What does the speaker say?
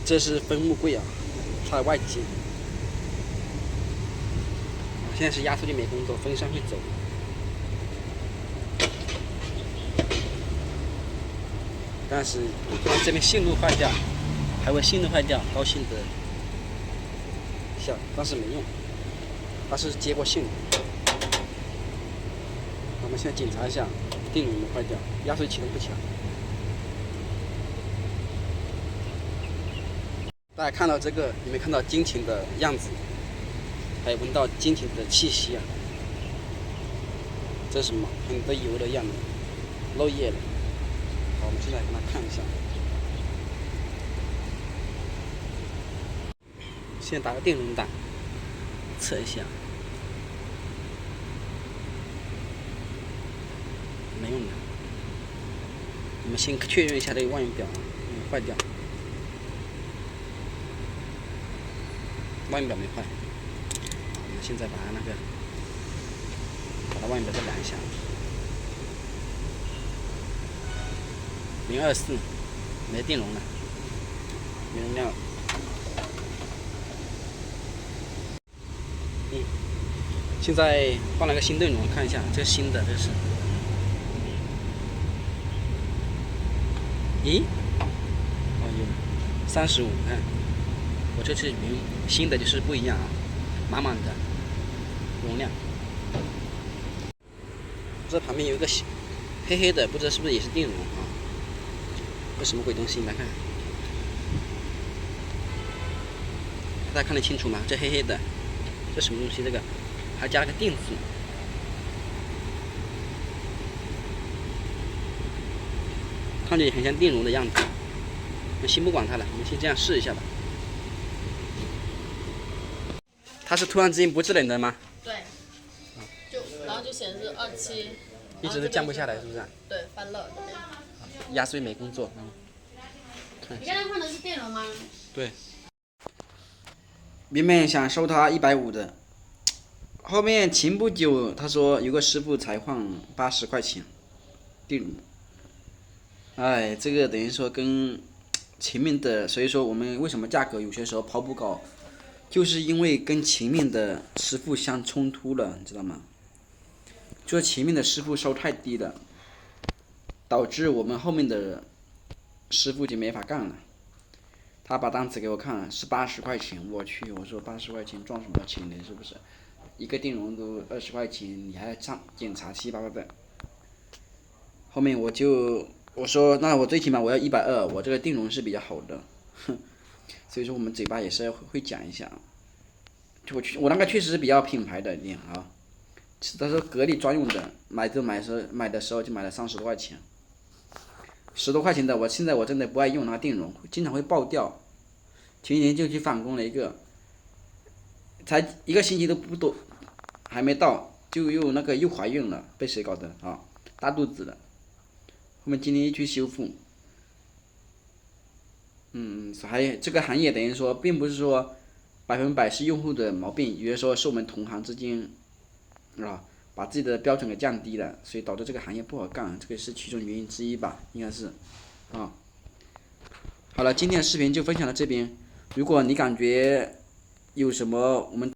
这是分木柜啊，它的外接。现在是压缩机没工作，风扇会走。但是这边线路坏掉，还会线路坏掉，高兴的笑，但是没用，它是接过线的。我们现在检查一下电容有没有坏掉，压缩机启动不起来。大家看到这个，有没有看到金钱的样子？还有闻到金钱的气息啊？这是什么？很多油的样子，漏液了。好，我们现在给它看一下。现在打个电容档，测一下，没用的。我们先确认一下这个万用表坏掉，万用表没坏。我们现在把它万用表再量一下，024，没电容了，没容量了。现在换了个新电容，看一下，这是新的，这是。咦？哦，有35，看，我这次新的就是不一样啊，满满的容量。这旁边有一个黑黑的，不知道是不是也是电容啊？这什么鬼东西？来看，大家看得清楚吗？这黑黑的，这什么东西？这个还加了个电字。看着很像电容的样子，我们先不管它了，我们先这样试一下吧。它是突然之间不制冷的吗？对，然后就显示27，一直都降不下来，是不是？对，翻热这边。压缩没工作，你刚才换的是电容吗？对。原本想收他150的，后面前不久他说有个师傅才换80块钱电容。哎，这个等于说跟前面的，所以说我们为什么价格有些时候抛不高，就是因为跟前面的师傅相冲突了，你知道吗？就是前面的师傅收太低了，导致我们后面的师傅就没法干了。他把单子给我看了，是80块钱，我去，我说80块钱赚什么钱呢？是不是？一个电容都20块钱，你还检查7、8个的。后面我说那我最起码我要120，我这个电容是比较好的，哼。所以说我们嘴巴也是会讲一下。我那个确实是比较品牌的店啊，他说格力专用的，买的时候就买了30多块钱，10多块钱的，现在我真的不爱用那个电容，经常会爆掉。前几天就去返工了一个，才1个星期都不多，还没到就又怀孕了，被谁搞的啊？大肚子了。后面今天又去修复。这个行业等于说并不是说100%是用户的毛病，有的时候是我们同行之间把自己的标准给降低了，所以导致这个行业不好干，这个是其中原因之一吧，应该是好了，今天的视频就分享到这边。如果你感觉有什么我们